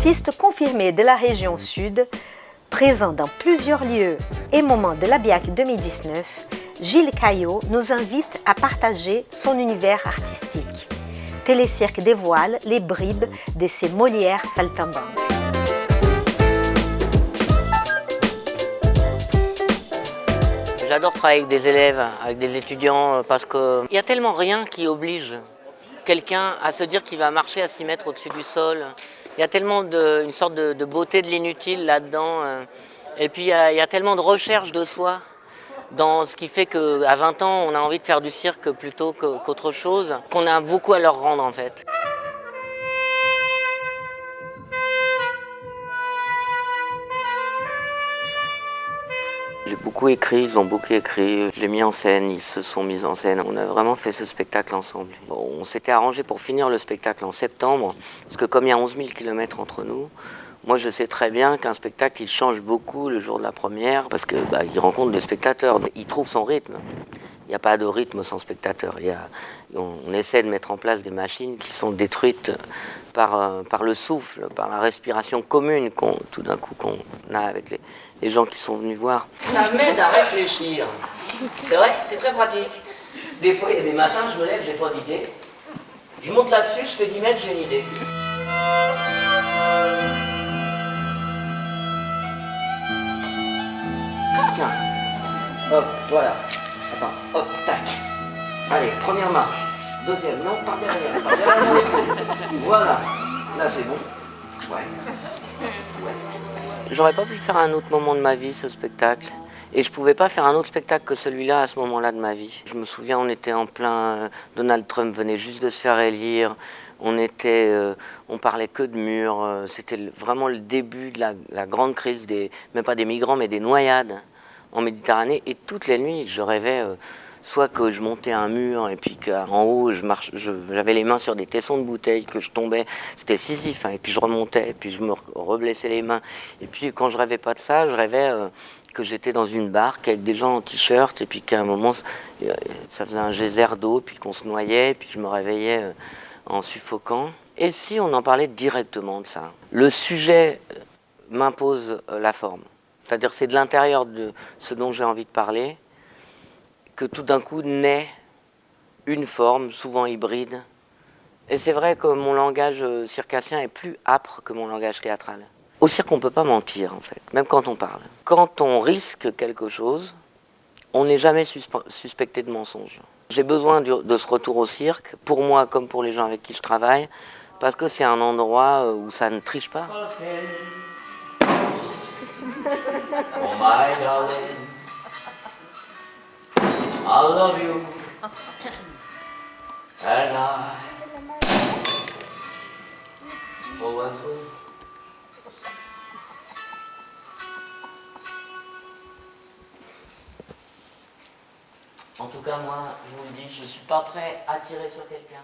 Artiste confirmé de la région sud, présent dans plusieurs lieux et moments de la BIAC 2019, Gilles Caillot nous invite à partager son univers artistique. Télécirque dévoile les bribes de ses Molières saltimbanques. J'adore travailler avec des élèves, avec des étudiants, parce qu'il n'y a tellement rien qui oblige quelqu'un à se dire qu'il va marcher à 6 mètres au-dessus du sol. Il y a tellement une sorte de beauté de l'inutile là-dedans. Et puis il y a tellement de recherche de soi dans ce qui fait qu'à 20 ans, on a envie de faire du cirque plutôt qu'autre chose, qu'on a beaucoup à leur rendre en fait. J'ai beaucoup écrit, ils ont beaucoup écrit, je l'ai mis en scène, ils se sont mis en scène. On a vraiment fait ce spectacle ensemble. On s'était arrangé pour finir le spectacle en septembre, parce que comme il y a 11 000 km entre nous, moi je sais très bien qu'un spectacle il change beaucoup le jour de la première, parce que il rencontre des spectateurs, il trouve son rythme. Il n'y a pas de rythme sans spectateur. On essaie de mettre en place des machines qui sont détruites par le souffle, par la respiration commune tout d'un coup qu'on a avec les gens qui sont venus voir. Ça m'aide à réfléchir. C'est vrai, c'est très pratique. Des fois, il y a des matins, je me lève, j'ai pas d'idée. Je monte là-dessus, je fais 10 mètres, j'ai une idée. Tiens, hop, voilà. Attends, hop, tac. Allez, première marche. Deuxième, non, par derrière l'épaule. Voilà, là c'est bon. Ouais. J'aurais pas pu faire à un autre moment de ma vie ce spectacle. Et je pouvais pas faire un autre spectacle que celui-là à ce moment-là de ma vie. Je me souviens, on était en plein... Donald Trump venait juste de se faire élire. On parlait que de murs. C'était vraiment le début de la grande crise, même pas des migrants, mais des noyades en Méditerranée. Et toutes les nuits, je rêvais... soit que je montais un mur et puis qu'en haut, j'avais les mains sur des tessons de bouteilles, que je tombais, c'était Sisyphe, et puis je remontais, et puis je me reblessais les mains. Et puis quand je rêvais pas de ça, je rêvais que j'étais dans une barque avec des gens en t-shirt, et puis qu'à un moment, ça faisait un geyser d'eau, puis qu'on se noyait, et puis je me réveillais en suffoquant. Et si on en parlait directement de ça? Le sujet m'impose la forme. C'est-à-dire c'est de l'intérieur de ce dont j'ai envie de parler, que tout d'un coup naît une forme, souvent hybride. Et c'est vrai que mon langage circassien est plus âpre que mon langage théâtral. Au cirque, on ne peut pas mentir, en fait, même quand on parle. Quand on risque quelque chose, on n'est jamais suspecté de mensonge. J'ai besoin de ce retour au cirque, pour moi comme pour les gens avec qui je travaille, parce que c'est un endroit où ça ne triche pas. Oh my darling. I love you, and I always will. En tout cas, moi, je vous le dis, je ne suis pas prêt à tirer sur quelqu'un.